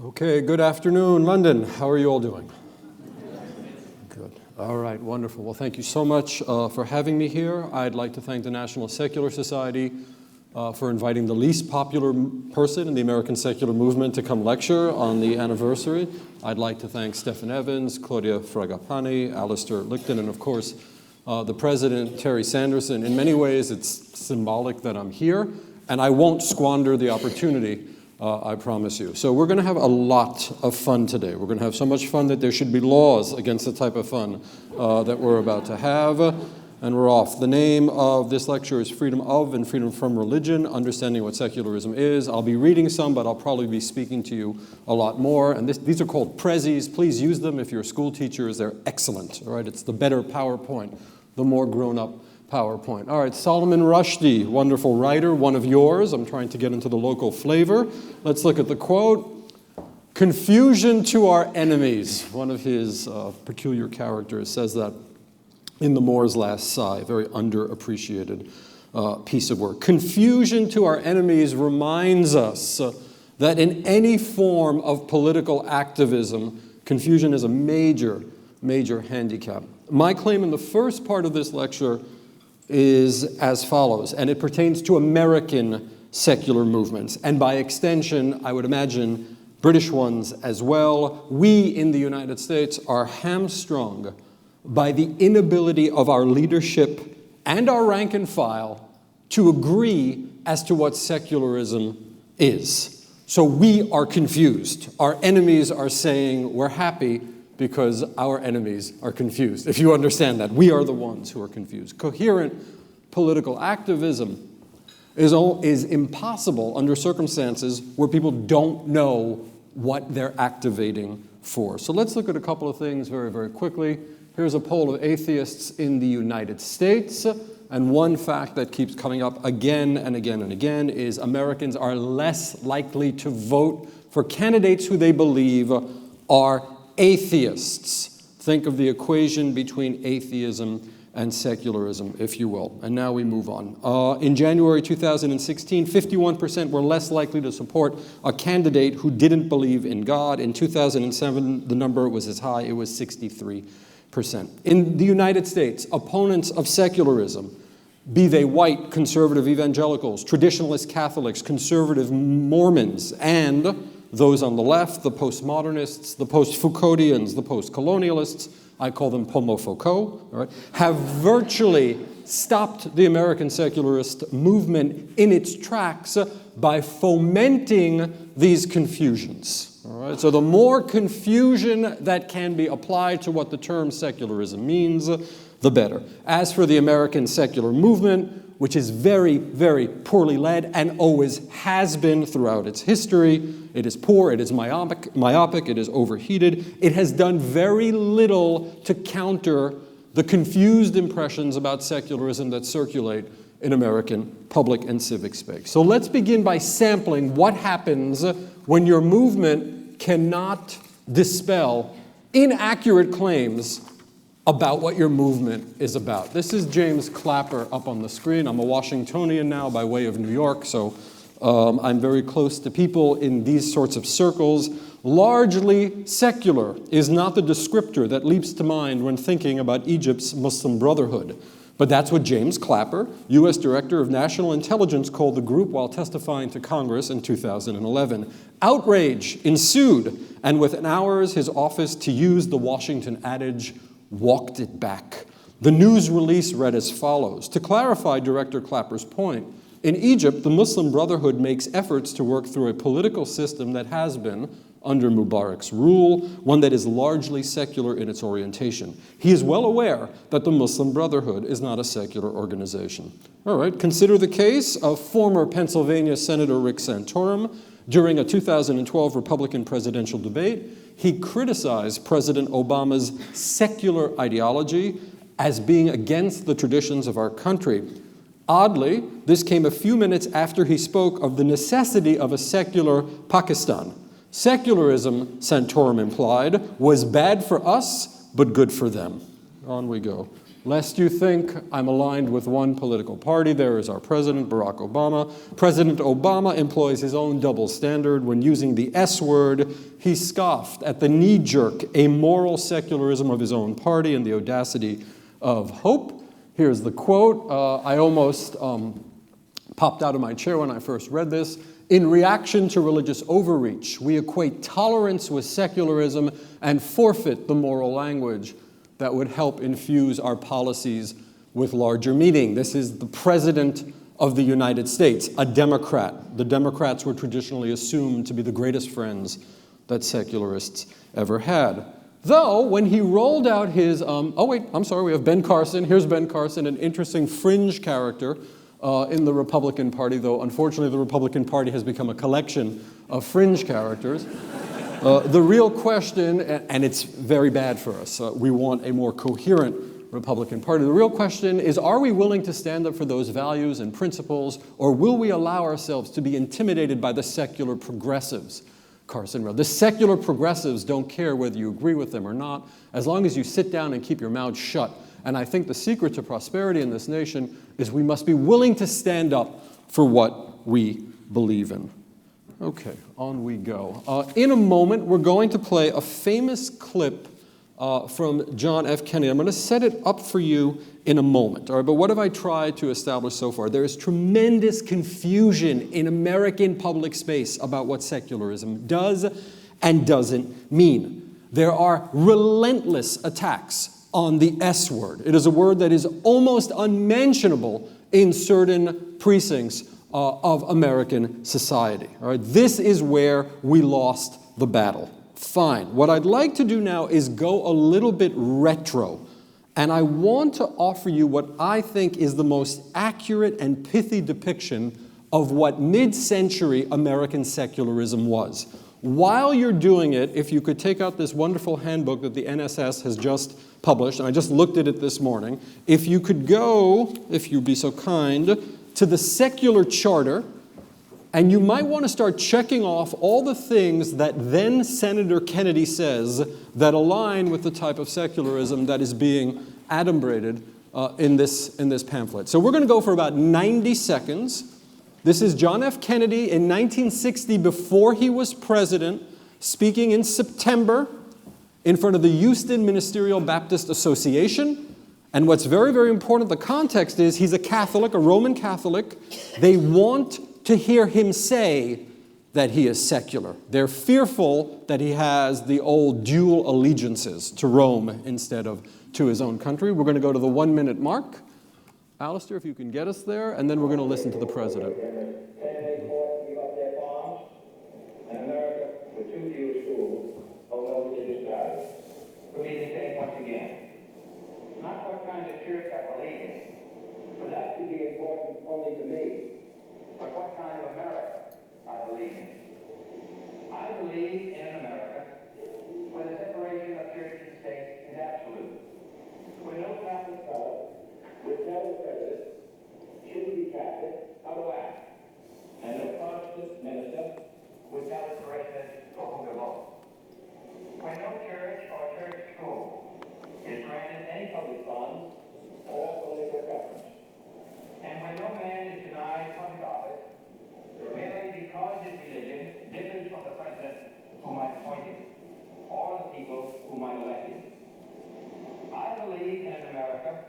Okay, good afternoon, London. How are you all doing? Good. All right, wonderful. Well, thank you so much for having me here. I'd like to thank the National Secular Society for inviting the least popular person in the American secular movement to come lecture on the anniversary. I'd like to thank Stephen Evans, Claudia Fragapane, Alistair Lichten, and of course, the president, Terry Sanderson. In many ways, it's symbolic that I'm here, and I won't squander the opportunity, I promise you. So we're going to have a lot of fun today. We're going to have so much fun that there should be laws against the type of fun that we're about to have. And we're off. The name of this lecture is Freedom of and Freedom from Religion, Understanding What Secularism Is. I'll be reading some, but I'll probably be speaking to you a lot more. And these are called prezzies. Please use them if you're school teachers. They're excellent. All right? It's the better PowerPoint, the more grown-up PowerPoint. All right, Solomon Rushdie, wonderful writer, one of yours. I'm trying to get into the local flavor. Let's look at the quote. Confusion to our enemies. One of his peculiar characters says that in The Moor's Last Sigh, very underappreciated piece of work. Confusion to our enemies reminds us that in any form of political activism, confusion is a major, major handicap. My claim in the first part of this lecture is as follows, and it pertains to American secular movements, and by extension, I would imagine, British ones as well. We in the United States are hamstrung by the inability of our leadership and our rank and file to agree as to what secularism is. So we are confused. Our enemies are saying we're happy because our enemies are confused. If you understand that, we are the ones who are confused. Coherent political activism is impossible under circumstances where people don't know what they're activating for. So let's look at a couple of things very, very quickly. Here's a poll of atheists in the United States, and one fact that keeps coming up again and again and again is Americans are less likely to vote for candidates who they believe are atheists. Think of the equation between atheism and secularism, if you will. And now we move on. In January 2016, 51% were less likely to support a candidate who didn't believe in God. In 2007, the number was as high, it was 63%. In the United States, opponents of secularism, be they white conservative evangelicals, traditionalist Catholics, conservative Mormons, and those on the left, the postmodernists, the post-Foucauldians, the post-colonialists, I call them pomo-Foucault, all right, have virtually stopped the American secularist movement in its tracks by fomenting these confusions. All right? So the more confusion that can be applied to what the term secularism means, the better. As for the American secular movement, which is very, very poorly led and always has been throughout its history, it is poor, it is myopic, it is overheated. It has done very little to counter the confused impressions about secularism that circulate in American public and civic space. So let's begin by sampling what happens when your movement cannot dispel inaccurate claims about what your movement is about. This is James Clapper up on the screen. I'm a Washingtonian now by way of New York, so I'm very close to people in these sorts of circles. Largely secular is not the descriptor that leaps to mind when thinking about Egypt's Muslim Brotherhood. But that's what James Clapper, U.S. Director of National Intelligence, called the group while testifying to Congress in 2011. Outrage ensued, and within hours, his office, to use the Washington adage, walked it back. The news release read as follows. To clarify Director Clapper's point, in Egypt, the Muslim Brotherhood makes efforts to work through a political system that has been, under Mubarak's rule, one that is largely secular in its orientation. He is well aware that the Muslim Brotherhood is not a secular organization. All right, consider the case of former Pennsylvania Senator Rick Santorum. During a 2012 Republican presidential debate, he criticized President Obama's secular ideology as being against the traditions of our country. Oddly, this came a few minutes after he spoke of the necessity of a secular Pakistan. Secularism, Santorum implied, was bad for us, but good for them. On we go. Lest you think I'm aligned with one political party, there is our president, Barack Obama. President Obama employs his own double standard. When using the S word, he scoffed at the knee-jerk, amoral secularism of his own party and the audacity of hope. Here's the quote. I almost popped out of my chair when I first read this. In reaction to religious overreach, we equate tolerance with secularism and forfeit the moral language that would help infuse our policies with larger meaning. This is the President of the United States, a Democrat. The Democrats were traditionally assumed to be the greatest friends that secularists ever had. Though, when he rolled out his, we have Ben Carson. Here's Ben Carson, an interesting fringe character in the Republican Party, though unfortunately the Republican Party has become a collection of fringe characters. The real question, and it's very bad for us, we want a more coherent Republican Party. The real question is, are we willing to stand up for those values and principles, or will we allow ourselves to be intimidated by the secular progressives? Carson wrote, the secular progressives don't care whether you agree with them or not, as long as you sit down and keep your mouth shut. And I think the secret to prosperity in this nation is we must be willing to stand up for what we believe in. Okay, on we go. In a moment, we're going to play a famous clip from John F. Kennedy. I'm going to set it up for you in a moment. All right, but what have I tried to establish so far? There is tremendous confusion in American public space about what secularism does and doesn't mean. There are relentless attacks on the S word. It is a word that is almost unmentionable in certain precincts of American society. All right, this is where we lost the battle. Fine. What I'd like to do now is go a little bit retro, and I want to offer you what I think is the most accurate and pithy depiction of what mid-century American secularism was. While you're doing it, if you could take out this wonderful handbook that the NSS has just published, and I just looked at it this morning, if you could go, if you'd be so kind, to the Secular Charter, and you might want to start checking off all the things that then Senator Kennedy says that align with the type of secularism that is being adumbrated in this pamphlet. So we're going to go for about 90 seconds. This is John F. Kennedy in 1960, before he was president, speaking in September in front of the Houston Ministerial Baptist Association. And what's very, very important, the context is he's a Catholic, a Roman Catholic. They want to hear him say that he is secular. They're fearful that he has the old dual allegiances to Rome instead of to his own country. We're going to go to the 1-minute mark. Alistair, if you can get us there, and then we're going to listen to the president. For me to say once again, not what kind of church I believe in, for that should be important only to me, but what kind of America I believe in. I believe in an America where the separation of church and state is absolute, where no Catholic fellow with no president shouldn't be Catholic out of whack, and no Protestant minister would tell the parishioners for whom to vote. When no church or church school is granted any public funds or political preference, and when no man is denied public office merely because his religion differs from the president whom I appointed or the people whom I elected. I believe in an America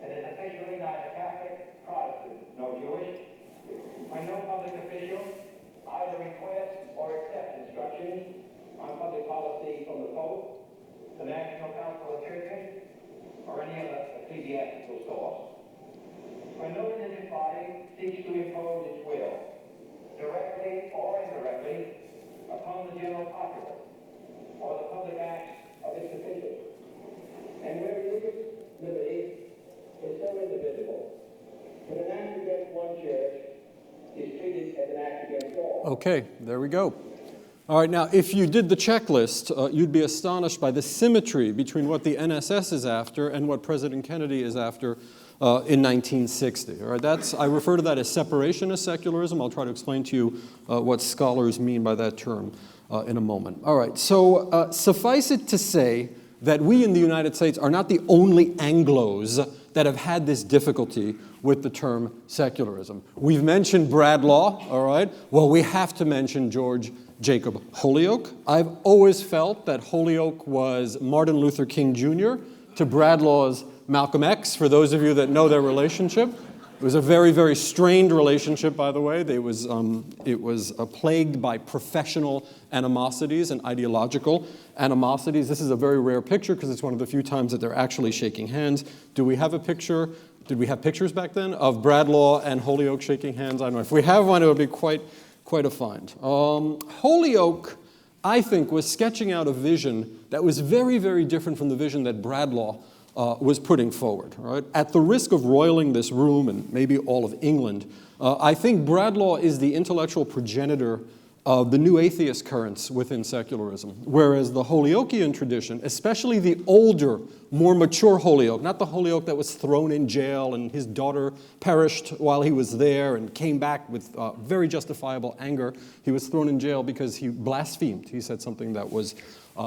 that is officially neither Catholic, Protestant, nor Jewish, when no public official either requests or accepts instructions on public policy from the Pope, the National Council of Churches, or any other ecclesiastical source. When no religious body seeks to impose its will, directly or indirectly, upon the general populace, or the public acts of its officials. And where religious liberty is so indivisible, that an act against one church is treated as an act against all. Okay, there we go. All right, now, if you did the checklist, you'd be astonished by the symmetry between what the NSS is after and what President Kennedy is after in 1960. All right, I refer to that as separationist secularism. I'll try to explain to you what scholars mean by that term in a moment. All right, so suffice it to say that we in the United States are not the only Anglos that have had this difficulty with the term secularism. We've mentioned Bradlaugh, all right? Well, we have to mention George Jacob Holyoake. I've always felt that Holyoake was Martin Luther King Jr. to Bradlaugh's Malcolm X, for those of you that know their relationship. It was a very, very strained relationship, by the way. It was plagued by professional animosities and ideological animosities. This is a very rare picture because it's one of the few times that they're actually shaking hands. Do we have a picture? Did we have pictures back then of Bradlaugh and Holyoake shaking hands? I don't know. If we have one, it would be quite a find. Holyoake, I think, was sketching out a vision that was very, very different from the vision that Bradlaugh was putting forward. Right? At the risk of roiling this room and maybe all of England, I think Bradlaugh is the intellectual progenitor of the new atheist currents within secularism, whereas the Holyoakian tradition, especially the older, more mature Holyoake, not the Holyoake that was thrown in jail and his daughter perished while he was there and came back with very justifiable anger. He was thrown in jail because he blasphemed. He said something that was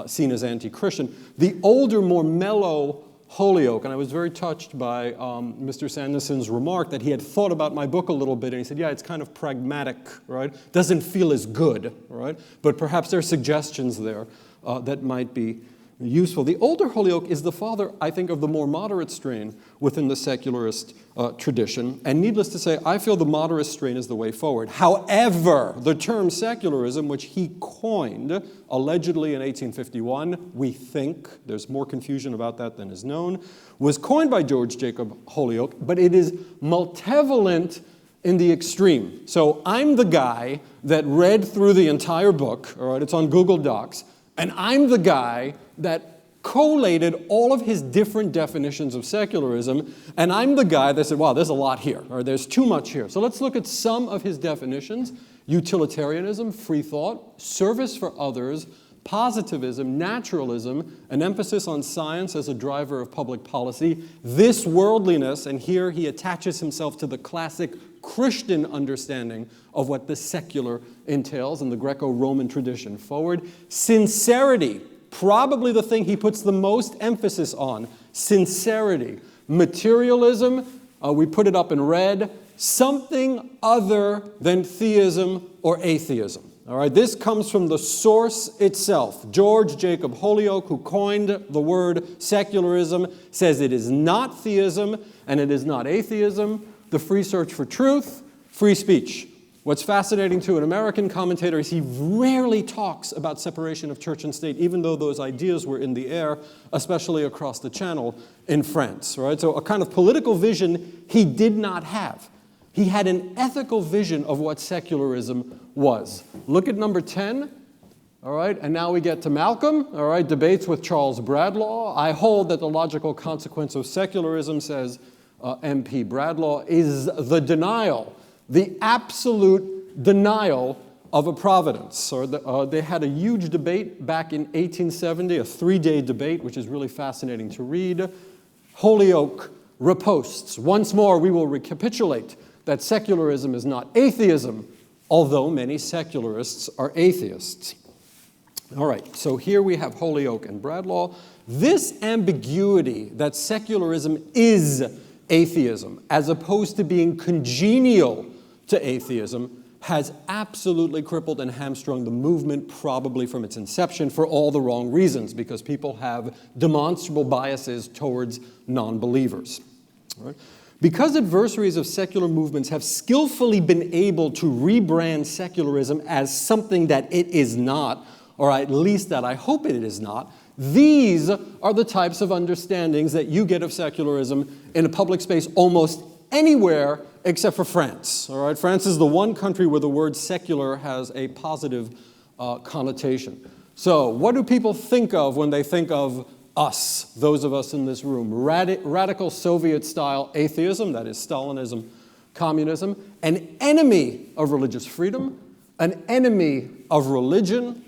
seen as anti-Christian. The older, more mellow Holyoake, and I was very touched by Mr. Sanderson's remark that he had thought about my book a little bit, and he said, yeah, it's kind of pragmatic, right? Doesn't feel as good, right? But perhaps there are suggestions there that might be useful. The older Holyoake is the father, I think, of the more moderate strain within the secularist tradition, and needless to say, I feel the moderate strain is the way forward. However, the term secularism, which he coined allegedly in 1851, we think, there's more confusion about that than is known, was coined by George Jacob Holyoake, but it is multivalent in the extreme. So I'm the guy that read through the entire book, all right, it's on Google Docs, and I'm the guy that collated all of his different definitions of secularism, and I'm the guy that said, wow, there's a lot here, or there's too much here. So let's look at some of his definitions: utilitarianism, free thought, service for others, positivism, naturalism, an emphasis on science as a driver of public policy, this worldliness, and here he attaches himself to the classic Christian understanding of what the secular entails in the Greco-Roman tradition forward, sincerity, probably the thing he puts the most emphasis on, sincerity, materialism, we put it up in red, something other than theism or atheism. All right, this comes from the source itself. George Jacob Holyoake, who coined the word secularism, says it is not theism and it is not atheism. The free search for truth, free speech. What's fascinating to an American commentator is he rarely talks about separation of church and state, even though those ideas were in the air, especially across the channel in France. Right? So a kind of political vision he did not have. He had an ethical vision of what secularism was. Look at number 10. All right, and now we get to Malcolm. All right, debates with Charles Bradlaugh. I hold that the logical consequence of secularism, says MP Bradlaugh, is the denial, the absolute denial of a providence. They had a huge debate back in 1870, a 3-day debate, which is really fascinating to read. Holyoake riposts. Once more, we will recapitulate that secularism is not atheism, although many secularists are atheists. All right, so here we have Holyoake and Bradlaugh. This ambiguity that secularism is atheism, as opposed to being congenial to atheism, has absolutely crippled and hamstrung the movement, probably from its inception, for all the wrong reasons, because people have demonstrable biases towards non-believers. All right? Because adversaries of secular movements have skillfully been able to rebrand secularism as something that it is not, or at least that I hope it is not, these are the types of understandings that you get of secularism in a public space almost anywhere except for France. All right? France is the one country where the word secular has a positive connotation. So what do people think of when they think of us, those of us in this room? Radical Soviet-style atheism, that is Stalinism, communism, an enemy of religious freedom, an enemy of religion,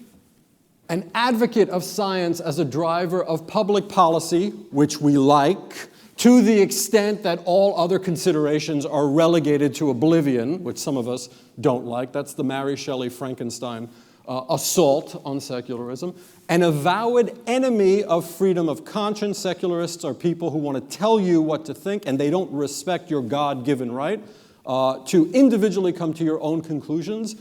an advocate of science as a driver of public policy, which we like, to the extent that all other considerations are relegated to oblivion, which some of us don't like. That's the Mary Shelley Frankenstein assault on secularism. An avowed enemy of freedom of conscience. Secularists are people who want to tell you what to think, and they don't respect your God-given right to individually come to your own conclusions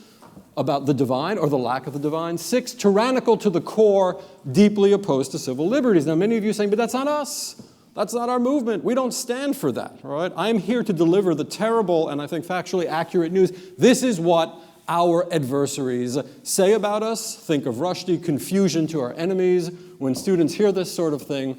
about the divine or the lack of the divine. 6, tyrannical to the core, deeply opposed to civil liberties. Now, many of you are saying, but that's not us. That's not our movement. We don't stand for that, all right? I'm here to deliver the terrible and I think factually accurate news. This is what our adversaries say about us. Think of Rushdie, confusion to our enemies. When students hear this sort of thing,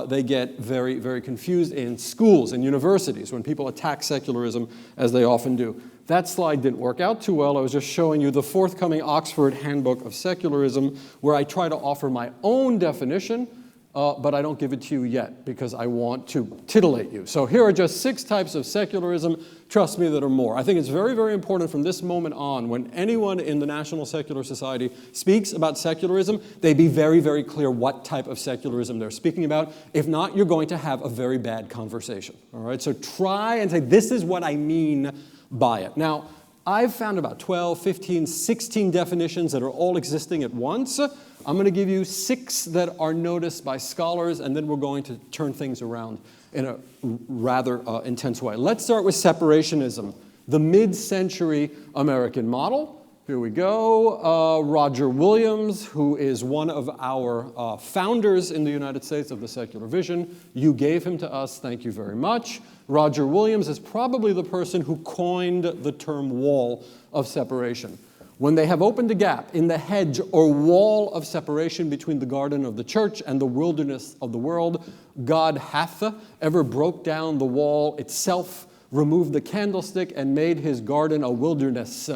they get very, very confused in schools and universities when people attack secularism, as they often do. That slide didn't work out too well. I was just showing you the forthcoming Oxford Handbook of Secularism, where I try to offer my own definition, but I don't give it to you yet because I want to titillate you. So here are just 6 types of secularism. Trust me, that are more. I think it's very, very important from this moment on, when anyone in the National Secular Society speaks about secularism, they be very, very clear what type of secularism they're speaking about. If not, you're going to have a very bad conversation. All right? So try and say, this is what I mean by it. Now, I've found about 12, 15, 16 definitions that are all existing at once. I'm going to give you 6 that are noticed by scholars, and then we're going to turn things around in a rather intense way. Let's start with separationism, the mid-century American model. Here we go. Roger Williams, who is one of our founders in the United States of the secular vision. You gave him to us. Thank you very much. Roger Williams is probably the person who coined the term wall of separation. When they have opened a gap in the hedge or wall of separation between the garden of the church and the wilderness of the world, God hath ever broke down the wall itself, removed the candlestick, and made his garden a wilderness.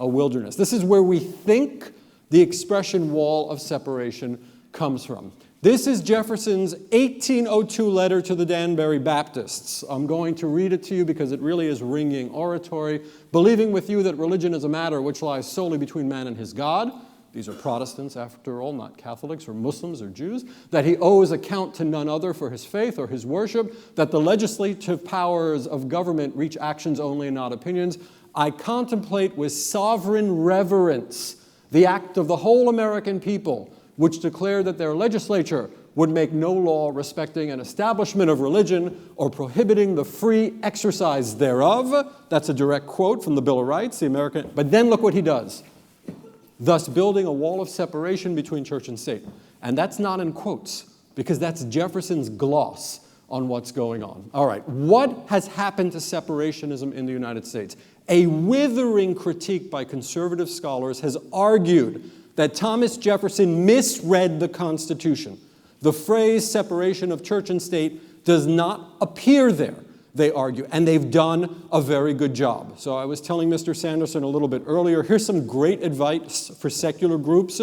A wilderness. This is where we think the expression wall of separation comes from. This is Jefferson's 1802 letter to the Danbury Baptists. I'm going to read it to you because it really is ringing oratory. Believing with you that religion is a matter which lies solely between man and his God. These are Protestants, after all, not Catholics or Muslims or Jews. That he owes account to none other for his faith or his worship. That the legislative powers of government reach actions only and not opinions. I contemplate with sovereign reverence the act of the whole American people, which declared that their legislature would make no law respecting an establishment of religion or prohibiting the free exercise thereof. That's a direct quote from the Bill of Rights, the American. But then look what he does. Thus building a wall of separation between church and state. And that's not in quotes, because that's Jefferson's gloss on what's going on. All right, what has happened to separationism in the United States? A withering critique by conservative scholars has argued that Thomas Jefferson misread the Constitution. The phrase separation of church and state does not appear there, they argue, and they've done a very good job. So I was telling Mr. Sanderson a little bit earlier, here's some great advice for secular groups.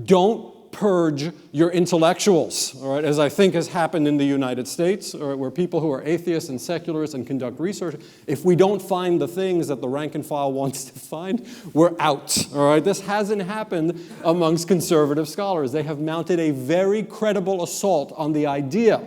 Don't purge your intellectuals, all right, as I think has happened in the United States, or where people who are atheists and secularists and conduct research, if we don't find the things that the rank and file wants to find, we're out, all right? This hasn't happened amongst conservative scholars. They have mounted a very credible assault on the idea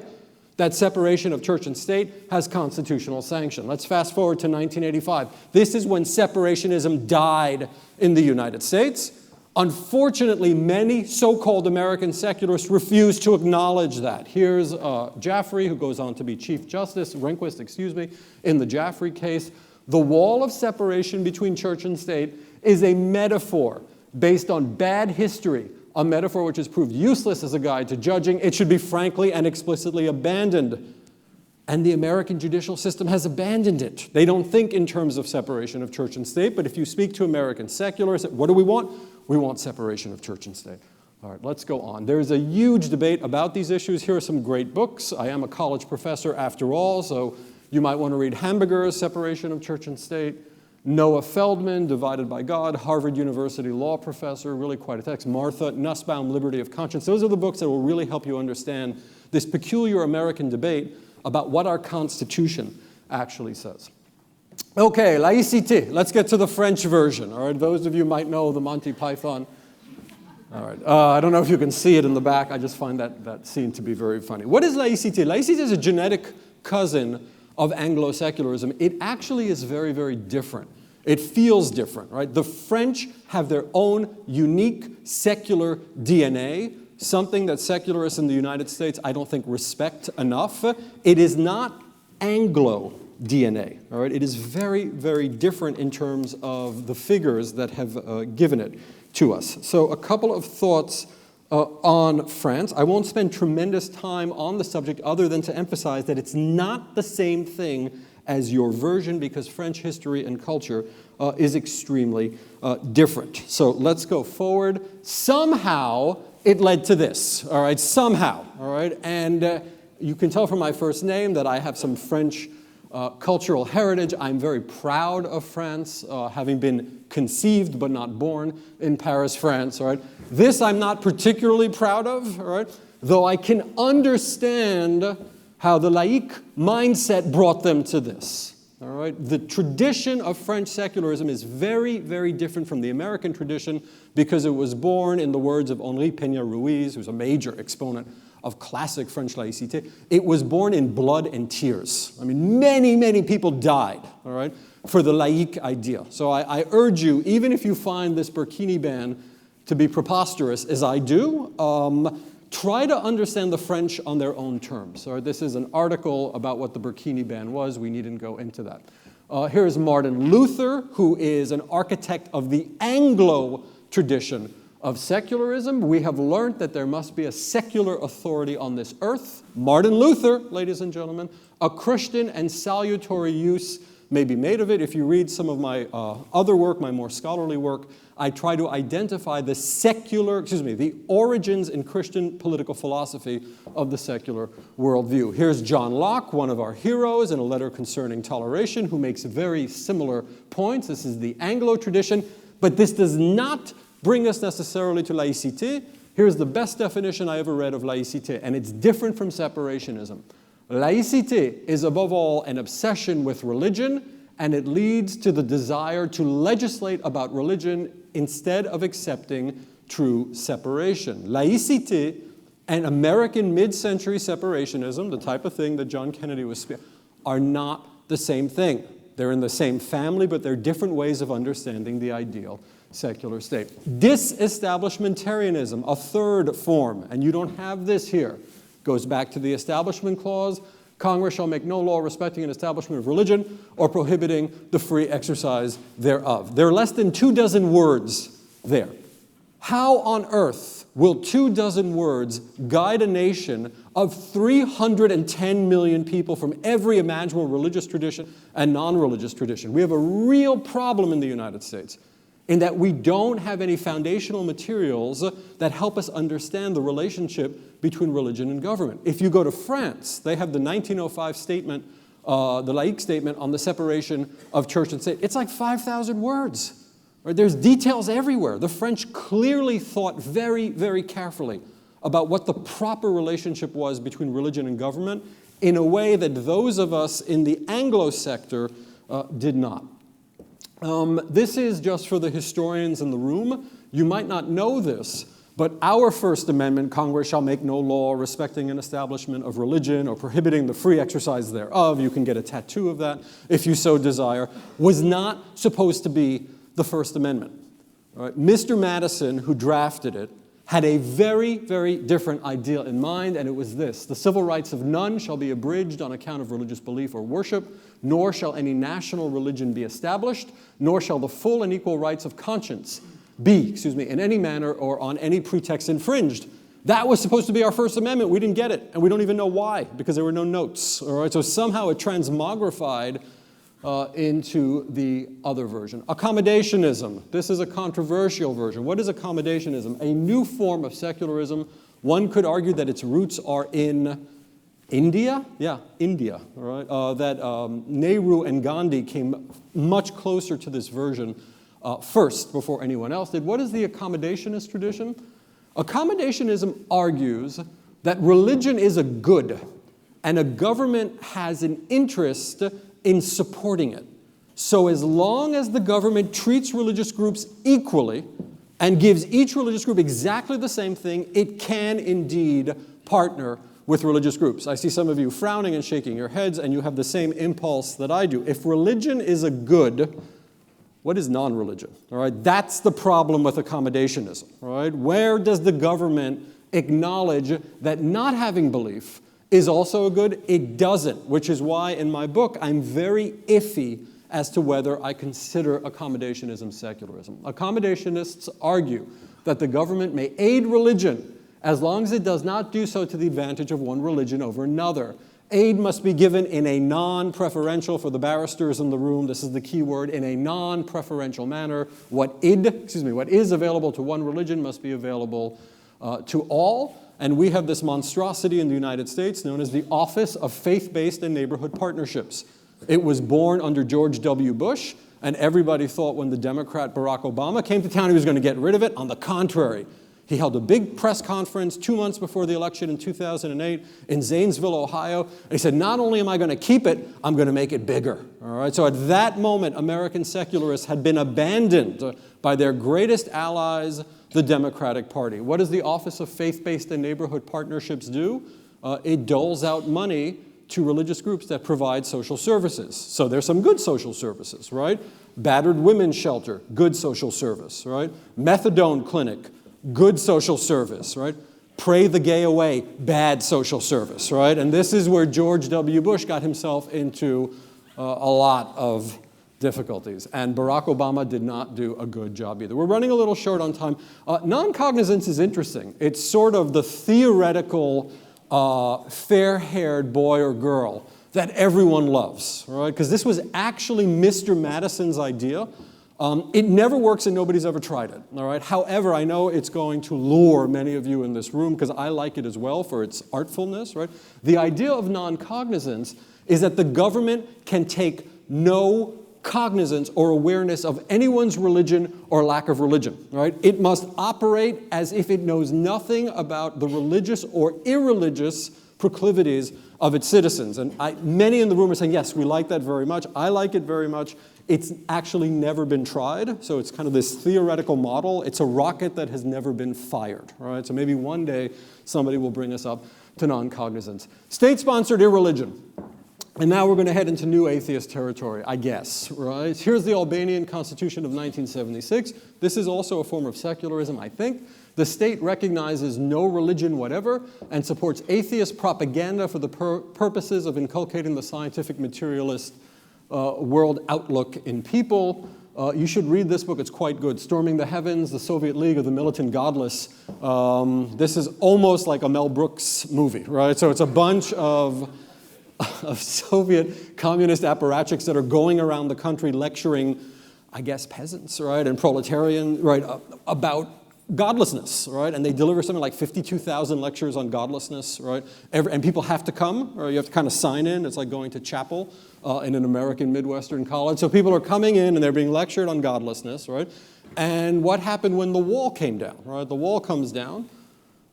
that separation of church and state has constitutional sanction. Let's fast forward to 1985. This is when separationism died in the United States. Unfortunately, many so-called American secularists refuse to acknowledge that. Here's Jaffrey, who goes on to be Chief Justice, Rehnquist, excuse me, in the Jaffrey case. The wall of separation between church and state is a metaphor based on bad history, a metaphor which has proved useless as a guide to judging. It should be frankly and explicitly abandoned. And the American judicial system has abandoned it. They don't think in terms of separation of church and state, but if you speak to American secularists, what do we want? We want separation of church and state. All right, let's go on. There's a huge debate about these issues. Here are some great books. I am a college professor after all, so you might want to read Hamburger's Separation of Church and State, Noah Feldman, Divided by God, Harvard University law professor, really quite a text, Martha Nussbaum, Liberty of Conscience. Those are the books that will really help you understand this peculiar American debate about what our Constitution actually says. Okay, laïcité. Let's get to the French version. All right, those of you might know the Monty Python. All right, I don't know if you can see it in the back. I just find that scene to be very funny. What is laïcité? Laïcité is a genetic cousin of Anglo-secularism. It actually is very, very different. It feels different, right? The French have their own unique secular DNA, something that secularists in the United States I don't think respect enough. It is not Anglo DNA, all right? It is very, very different in terms of the figures that have given it to us. So a couple of thoughts on France. I won't spend tremendous time on the subject other than to emphasize that it's not the same thing as your version, because French history and culture is extremely different. So let's go forward. Somehow it led to this, all right? Somehow, all right? And you can tell from my first name that I have some French cultural heritage. I'm very proud of France, having been conceived but not born in Paris, France, all right? This I'm not particularly proud of, all right? Though I can understand how the laïque mindset brought them to this, all right? The tradition of French secularism is very, very different from the American tradition because it was born, in the words of Henri Peña-Ruiz, who's a major exponent of classic French laïcité, it was born in blood and tears. I mean, many, many people died, all right, for the laïque idea. So I urge you, even if you find this burkini ban to be preposterous, as I do, try to understand the French on their own terms. All right, this is an article about what the burkini ban was. We needn't go into that. Here's Martin Luther, who is an architect of the Anglo tradition of secularism. We have learned that there must be a secular authority on this earth. Martin Luther, ladies and gentlemen, a Christian and salutary use may be made of it. If you read some of my other work, my more scholarly work, I try to identify the origins in Christian political philosophy of the secular worldview. Here's John Locke, one of our heroes, in a letter concerning toleration, who makes very similar points. This is the Anglo tradition, but this does not bring us necessarily to laïcité. Here's the best definition I ever read of laïcité, and it's different from separationism. Laïcité is above all an obsession with religion, and it leads to the desire to legislate about religion instead of accepting true separation. Laïcité and American mid-century separationism, the type of thing that John Kennedy was speaking, are not the same thing. They're in the same family, but they're different ways of understanding the ideal secular state. Disestablishmentarianism, a third form, and you don't have this here, goes back to the Establishment Clause. Congress shall make no law respecting an establishment of religion or prohibiting the free exercise thereof. There are less than 24 words there. How on earth will 24 words guide a nation of 310 million people from every imaginable religious tradition and non-religious tradition? We have a real problem in the United States in that we don't have any foundational materials that help us understand the relationship between religion and government. If you go to France, they have the 1905 statement, the laïque statement on the separation of church and state. It's like 5,000 words. Right? There's details everywhere. The French clearly thought very, very carefully about what the proper relationship was between religion and government in a way that those of us in the Anglo sector did not. This is just for the historians in the room. You might not know this, but our First Amendment, Congress shall make no law respecting an establishment of religion or prohibiting the free exercise thereof, you can get a tattoo of that if you so desire, was not supposed to be the First Amendment. All right? Mr. Madison, who drafted it, had a very, very different ideal in mind, and it was this: the civil rights of none shall be abridged on account of religious belief or worship, nor shall any national religion be established, nor shall the full and equal rights of conscience be, in any manner or on any pretext infringed. That was supposed to be our First Amendment. We didn't get it, and we don't even know why, because there were no notes. All right? So somehow it transmogrified into the other version. Accommodationism. This is a controversial version. What is accommodationism? A new form of secularism. One could argue that its roots are in India. Yeah, India. All right? That Nehru and Gandhi came much closer to this version first before anyone else did. What is the accommodationist tradition? Accommodationism argues that religion is a good, and a government has an interest in supporting it. So as long as the government treats religious groups equally and gives each religious group exactly the same thing, it can indeed partner with religious groups. I see some of you frowning and shaking your heads, and you have the same impulse that I do. If religion is a good, What is non-religion? All right, that's the problem with accommodationism. All right, where does the government acknowledge that not having belief is also a good? It doesn't, which is why in my book I'm very iffy as to whether I consider accommodationism secularism. Accommodationists argue that the government may aid religion as long as it does not do so to the advantage of one religion over another. Aid must be given in a non-preferential, for the barristers in the room, this is the key word, in a non-preferential manner. What is available to one religion must be available to all. And we have this monstrosity in the United States known as the Office of Faith-Based and Neighborhood Partnerships. It was born under George W. Bush, and everybody thought when the Democrat Barack Obama came to town he was going to get rid of it. On the contrary, he held a big press conference 2 months before the election in 2008 in Zanesville, Ohio, and he said, not only am I going to keep it, I'm going to make it bigger. All right? So at that moment, American secularists had been abandoned by their greatest allies, the Democratic Party. What does the Office of Faith-Based and Neighborhood Partnerships do? It doles out money to religious groups that provide social services. So there's some good social services, right? Battered women's shelter, good social service, right? Methadone clinic, good social service, right? Pray the gay away, bad social service, right? And this is where George W. Bush got himself into a lot of difficulties. And Barack Obama did not do a good job either. We're running a little short on time. Non-cognizance is interesting. It's sort of the theoretical fair-haired boy or girl that everyone loves, right? Because this was actually Mr. Madison's idea. It never works and nobody's ever tried it, all right? However, I know it's going to lure many of you in this room because I like it as well for its artfulness, right? The idea of non-cognizance is that the government can take no cognizance or awareness of anyone's religion or lack of religion, right? It must operate as if it knows nothing about the religious or irreligious proclivities of its citizens. And many in the room are saying, yes, we like that very much. I like it very much. It's actually never been tried, so it's kind of this theoretical model. It's a rocket that has never been fired, right? So maybe one day somebody will bring us up to non-cognizance. State-sponsored irreligion. And now we're going to head into new atheist territory, I guess, right? Here's the Albanian Constitution of 1976. This is also a form of secularism, I think. The state recognizes no religion whatever and supports atheist propaganda for the purposes of inculcating the scientific materialist world outlook in people. You should read this book. It's quite good. Storming the Heavens, the Soviet League of the Militant Godless. This is almost like a Mel Brooks movie, right? So it's a bunch of Soviet communist apparatchiks that are going around the country lecturing, I guess, peasants, right, and proletarian, right, about godlessness, right? And they deliver something like 52,000 lectures on godlessness, right? And people have to come, or you have to kind of sign in. It's like going to chapel in an American Midwestern college. So people are coming in and they're being lectured on godlessness, right? And what happened when the wall came down, right? The wall comes down,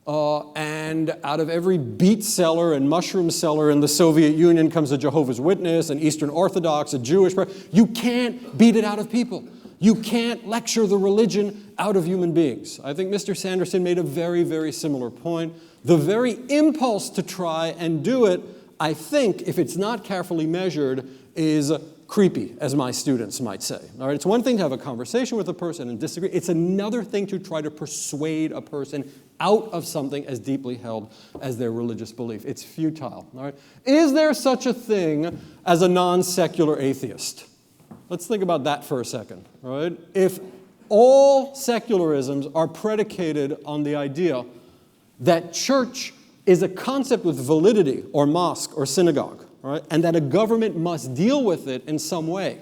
and out of every beet seller and mushroom seller in the Soviet Union comes a Jehovah's Witness, an Eastern Orthodox, a Jewish person. You can't beat it out of people. You can't lecture the religion out of human beings. I think Mr. Sanderson made a very, very similar point. The very impulse to try and do it, I think, if it's not carefully measured, is creepy, as my students might say. All right, it's one thing to have a conversation with a person and disagree. It's another thing to try to persuade a person out of something as deeply held as their religious belief. It's futile. All right? Is there such a thing as a non-secular atheist? Let's think about that for a second. All right? If all secularisms are predicated on the idea that church is a concept with validity, or mosque, or synagogue, right? And that a government must deal with it in some way.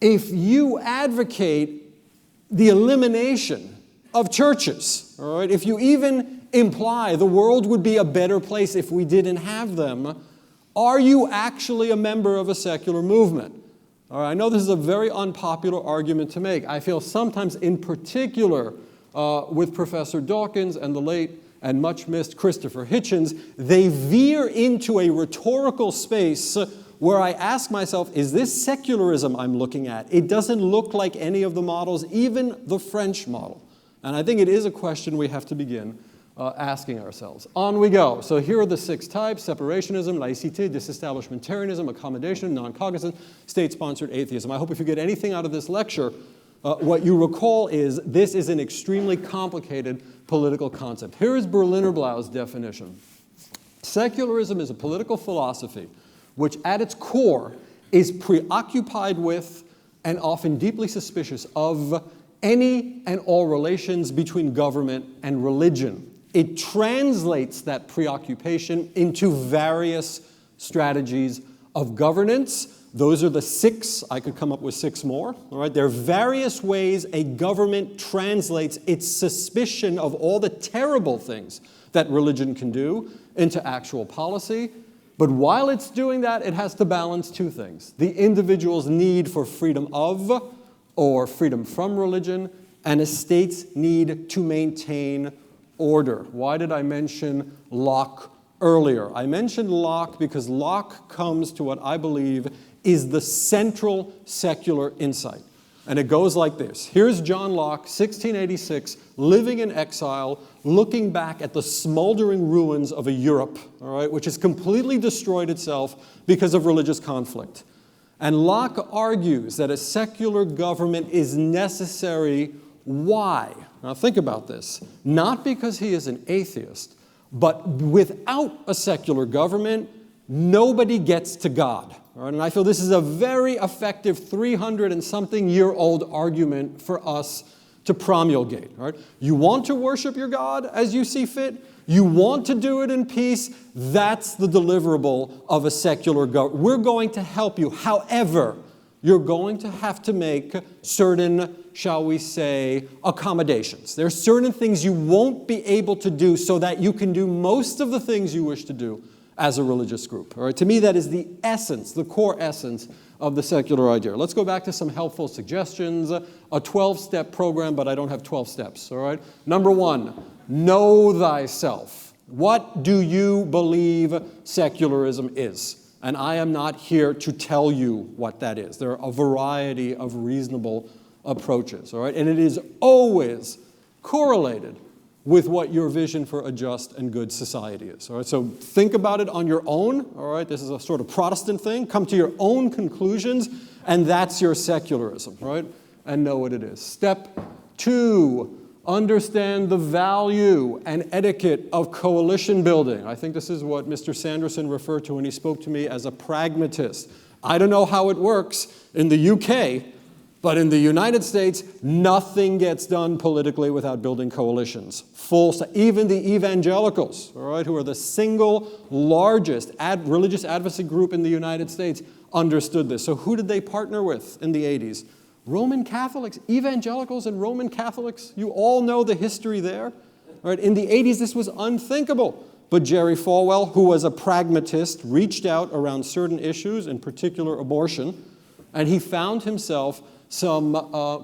If you advocate the elimination of churches, all right, if you even imply the world would be a better place if we didn't have them, are you actually a member of a secular movement? All right, I know this is a very unpopular argument to make. I feel sometimes, in particular, with Professor Dawkins and the late and much missed Christopher Hitchens, they veer into a rhetorical space where I ask myself, is this secularism I'm looking at? It doesn't look like any of the models, even the French model. And I think it is a question we have to begin asking ourselves. On we go. So here are the 6 types: separationism, laïcité, disestablishmentarianism, accommodation, non-cognizant, state-sponsored atheism. I hope if you get anything out of this lecture, what you recall is this is an extremely complicated political concept. Here is Berlinerblau's definition. Secularism is a political philosophy which at its core is preoccupied with and often deeply suspicious of any and all relations between government and religion. It translates that preoccupation into various strategies of governance. Those are the 6. I could come up with 6 more. All right? There are various ways a government translates its suspicion of all the terrible things that religion can do into actual policy. But while it's doing that, it has to balance 2 things: the individual's need for freedom of or freedom from religion, and a state's need to maintain order. Why did I mention Locke earlier? I mentioned Locke because Locke comes to what I believe is the central secular insight. And it goes like this. Here's John Locke, 1686, living in exile, looking back at the smoldering ruins of a Europe, all right, which has completely destroyed itself because of religious conflict. And Locke argues that a secular government is necessary. Why? Now think about this. Not because he is an atheist, but without a secular government, nobody gets to God. All right? And I feel this is a very effective 300-and-something-year-old argument for us to promulgate. All right? You want to worship your God as you see fit? You want to do it in peace? That's the deliverable of a secular government. We're going to help you. However, you're going to have to make certain, shall we say, accommodations. There are certain things you won't be able to do so that you can do most of the things you wish to do as a religious group. All right? To me, that is the essence, the core essence of the secular idea. Let's go back to some helpful suggestions. A 12-step program, but I don't have 12 steps. All right? Number 1, know thyself. What do you believe secularism is? And I am not here to tell you what that is. There are a variety of reasonable approaches. All right? And it is always correlated with what your vision for a just and good society is. All right? So think about it on your own. All right? This is a sort of Protestant thing. Come to your own conclusions, and that's your secularism. Right? And know what it is. Step 2, understand the value and etiquette of coalition building. I think this is what Mr. Sanderson referred to when he spoke to me as a pragmatist. I don't know how it works in the UK, but in the United States, nothing gets done politically without building coalitions. Even the evangelicals, all right, who are the single largest religious advocacy group in the United States, understood this. So who did they partner with in the 80s? Roman Catholics, evangelicals and Roman Catholics. You all know the history there. All right, in the 80s, this was unthinkable. But Jerry Falwell, who was a pragmatist, reached out around certain issues, in particular abortion, and he found himself some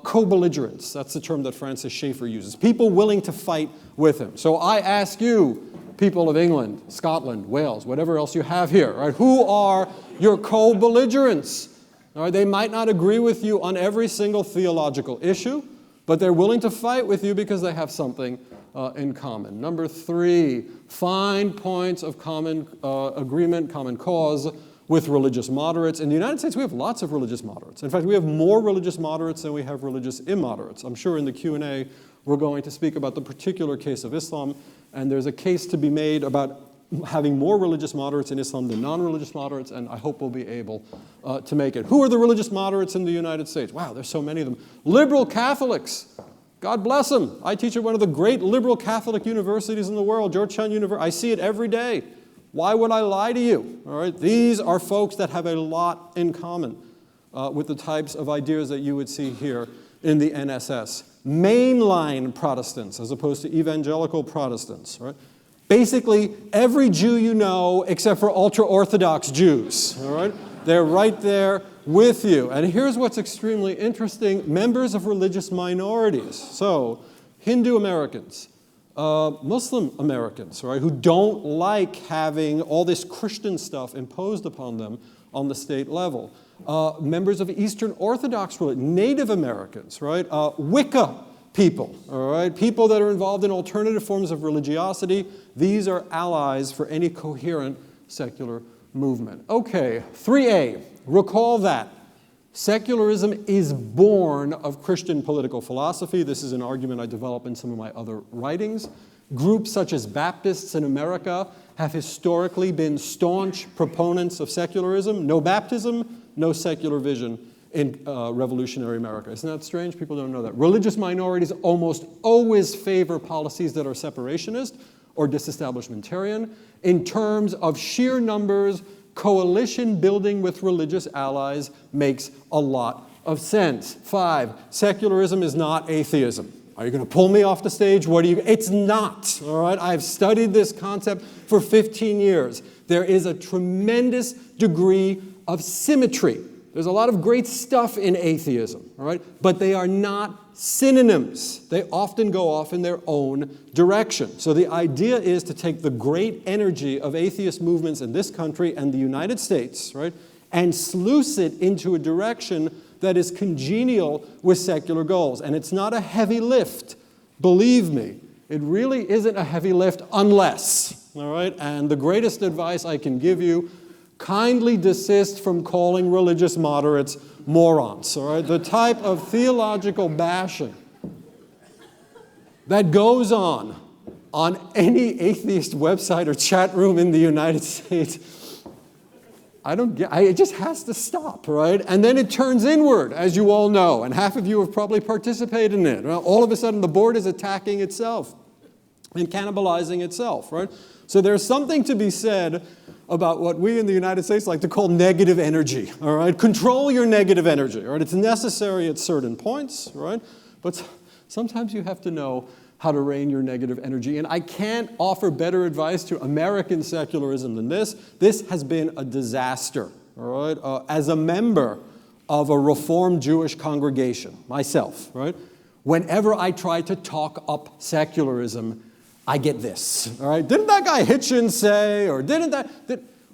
co-belligerents. That's the term that Francis Schaeffer uses. People willing to fight with him. So I ask you, people of England, Scotland, Wales, whatever else you have here, right? Who are your co-belligerents? All right, they might not agree with you on every single theological issue, but they're willing to fight with you because they have something in common. Number 3, find points of common agreement, common cause with religious moderates. In the United States, we have lots of religious moderates. In fact, we have more religious moderates than we have religious immoderates. I'm sure in the Q&A we're going to speak about the particular case of Islam, and there's a case to be made about having more religious moderates in Islam than non-religious moderates, and I hope we'll be able to make it. Who are the religious moderates in the United States? Wow, there's so many of them. Liberal Catholics. God bless them. I teach at one of the great liberal Catholic universities in the world, Georgetown University. I see it every day. Why would I lie to you? All right? These are folks that have a lot in common with the types of ideas that you would see here in the NSS. Mainline Protestants as opposed to evangelical Protestants. Right? Basically, every Jew you know except for ultra-Orthodox Jews. All right? They're right there with you. And here's what's extremely interesting. Members of religious minorities. So, Hindu Americans. Muslim Americans, right, who don't like having all this Christian stuff imposed upon them on the state level. Members of Eastern Orthodox religion, Native Americans, right, Wicca people, all right? People that are involved in alternative forms of religiosity. These are allies for any coherent secular movement. Okay, 3A, recall that secularism is born of Christian political philosophy. This is an argument I develop in some of my other writings. Groups such as Baptists in America have historically been staunch proponents of secularism. No baptism, no secular vision in revolutionary America. Isn't that strange? People don't know that. Religious minorities almost always favor policies that are separationist or disestablishmentarian. In terms of sheer numbers, coalition building with religious allies makes a lot of sense. 5, secularism is not atheism. Are you going to pull me off the stage? It's not, all right? I've studied this concept for 15 years. There is a tremendous degree of symmetry. There's a lot of great stuff in atheism, all right? But they are not synonyms. They often go off in their own direction. So the idea is to take the great energy of atheist movements in this country and the United States, right, and sluice it into a direction that is congenial with secular goals. And it's not a heavy lift. Believe me, it really isn't a heavy lift unless, all right? And the greatest advice I can give you, kindly desist from calling religious moderates morons, all right? The type of theological bashing that goes on any atheist website or chat room in the United States, it just has to stop, right? And then it turns inward, as you all know, and half of you have probably participated in it. Well, all of a sudden, the board is attacking itself and cannibalizing itself, right? So there's something to be said about what we in the United States like to call negative energy, all right? Control your negative energy, all right? It's necessary at certain points, right? But sometimes you have to know how to rein your negative energy. And I can't offer better advice to American secularism than this. This has been a disaster, all right? As a member of a Reformed Jewish congregation, myself, right? Whenever I try to talk up secularism, I get this, all right? Didn't that guy Hitchens say, or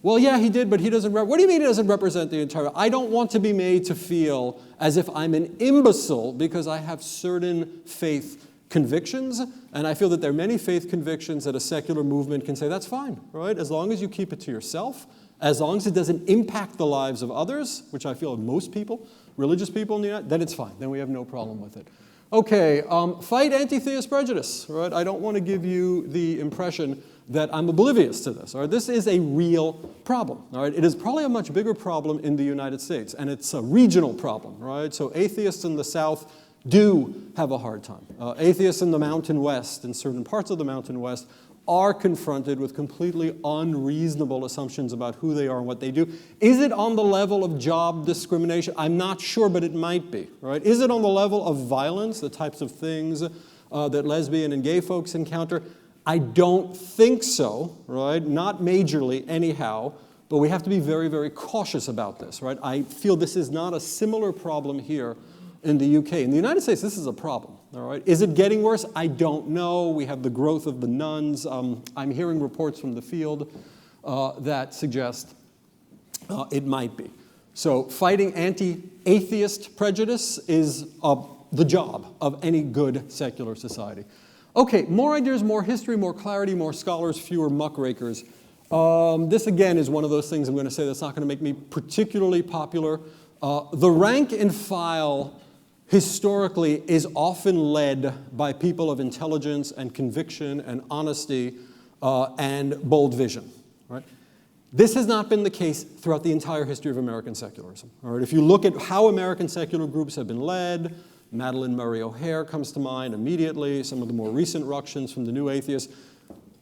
well, yeah, he did, but he doesn't, what do you mean he doesn't represent the entire, I don't want to be made to feel as if I'm an imbecile because I have certain faith convictions, and I feel that there are many faith convictions that a secular movement can say, that's fine, right? As long as you keep it to yourself, as long as it doesn't impact the lives of others, which I feel most people, religious people in the United States, then it's fine. Then we have no problem with it. Okay, fight anti-theist prejudice, right? I don't want to give you the impression that I'm oblivious to this, all right? This is a real problem, all right? It is probably a much bigger problem in the United States, and it's a regional problem, right? So atheists in the South do have a hard time. Atheists in the Mountain West, in certain parts of the Mountain West, are confronted with completely unreasonable assumptions about who they are and what they do. Is it on the level of job discrimination? I'm not sure, but it might be, right? Is it on the level of violence, the types of things that lesbian and gay folks encounter? I don't think so, right? Not majorly anyhow, but we have to be very, very cautious about this, right? I feel this is not a similar problem here in the UK. In the United States, this is a problem, all right? Is it getting worse? I don't know. We have the growth of the nuns. I'm hearing reports from the field that suggest it might be. So fighting anti-atheist prejudice is the job of any good secular society. Okay, more ideas, more history, more clarity, more scholars, fewer muckrakers. This, again, is one of those things I'm going to say that's not going to make me particularly popular. The rank and file historically is often led by people of intelligence and conviction and honesty and bold vision, right? This has not been the case throughout the entire history of American secularism, all right? If you look at how American secular groups have been led, Madeleine Murray O'Hair comes to mind immediately, some of the more recent ructions from the New Atheists.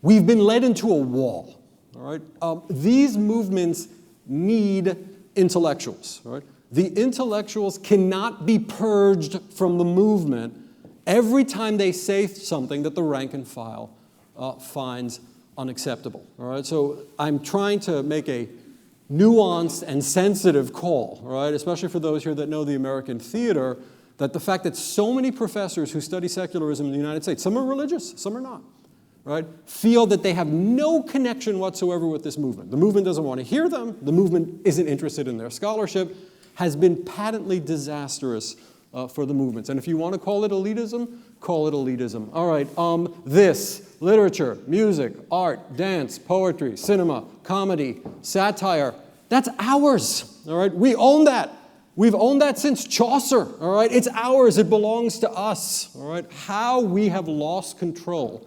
We've been led into a wall, all right? These movements need intellectuals, all right? The intellectuals cannot be purged from the movement every time they say something that the rank and file finds unacceptable. All right, so I'm trying to make a nuanced and sensitive call, right, especially for those here that know the American theater, that the fact that so many professors who study secularism in the United States, some are religious, some are not, right, feel that they have no connection whatsoever with this movement. The movement doesn't want to hear them. The movement isn't interested in their scholarship, has been patently disastrous for the movements. And if you want to call it elitism, call it elitism. All right, this, literature, music, art, dance, poetry, cinema, comedy, satire, that's ours, all right? We own that. We've owned that since Chaucer, all right? It's ours, it belongs to us, all right? How we have lost control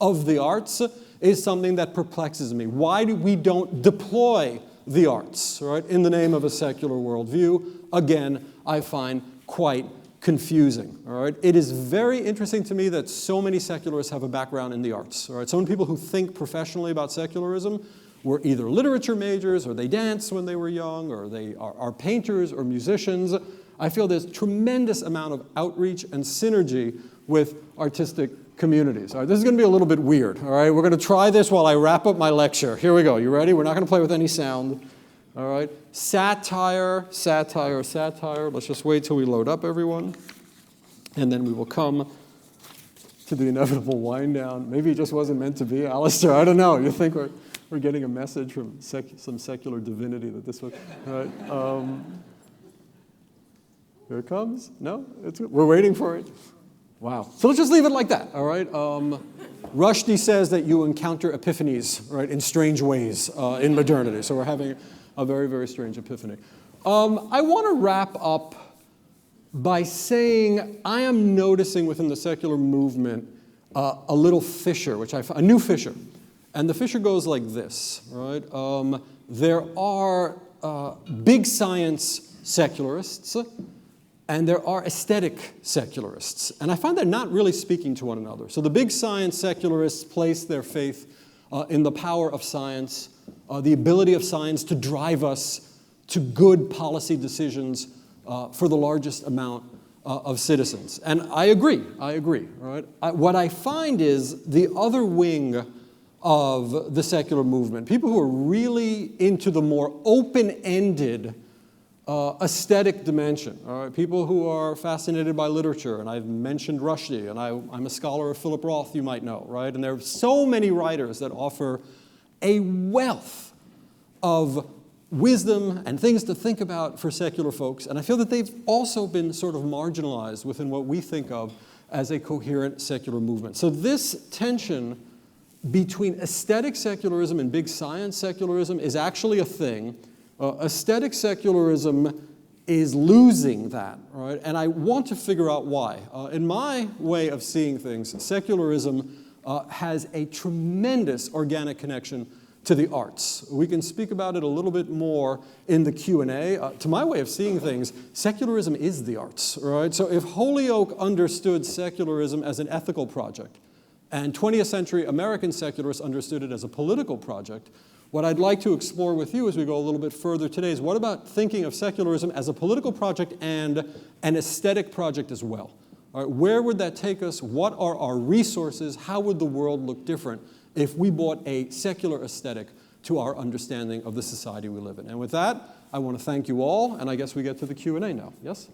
of the arts is something that perplexes me. Why do we don't deploy the arts, all right, in the name of a secular worldview? Again, I find quite confusing, all right? It is very interesting to me that so many secularists have a background in the arts, all right? So many people who think professionally about secularism were either literature majors, or they danced when they were young, or they are painters or musicians. I feel there's tremendous amount of outreach and synergy with artistic communities. All right, this is going to be a little bit weird, all right? We're going to try this while I wrap up my lecture. Here we go. You ready? We're not going to play with any sound. All right? Satire, satire, satire. Let's just wait till we load up, everyone. And then we will come to the inevitable wind down. Maybe it just wasn't meant to be, Alistair. I don't know. You think we're getting a message from some secular divinity that this was, right? Here it comes. No? We're waiting for it. Wow. So let's just leave it like that, all right? Rushdie says that you encounter epiphanies, right, in strange ways in modernity. So we're having a very, very strange epiphany. I want to wrap up by saying I am noticing within the secular movement a little fissure, a new fissure. And the fissure goes like this, right? There are big science secularists, and there are aesthetic secularists. And I find they're not really speaking to one another. So the big science secularists place their faith in the power of science, the ability of science to drive us to good policy decisions for the largest amount of citizens. And I agree, right? What I find is the other wing of the secular movement, people who are really into the more open-ended aesthetic dimension, all right? People who are fascinated by literature, and I've mentioned Rushdie, and I'm a scholar of Philip Roth, you might know, right? And there are so many writers that offer a wealth of wisdom and things to think about for secular folks, and I feel that they've also been sort of marginalized within what we think of as a coherent secular movement. So this tension between aesthetic secularism and big science secularism is actually a thing. Aesthetic secularism is losing that, right? And I want to figure out why. In my way of seeing things, secularism has a tremendous organic connection to the arts. We can speak about it a little bit more in the Q&A. To my way of seeing things, secularism is the arts, right? So if Holyoake understood secularism as an ethical project, and 20th century American secularists understood it as a political project, what I'd like to explore with you as we go a little bit further today is what about thinking of secularism as a political project and an aesthetic project as well? All right, where would that take us? What are our resources? How would the world look different if we brought a secular aesthetic to our understanding of the society we live in? And with that, I want to thank you all, and I guess we get to the Q&A now. Yes?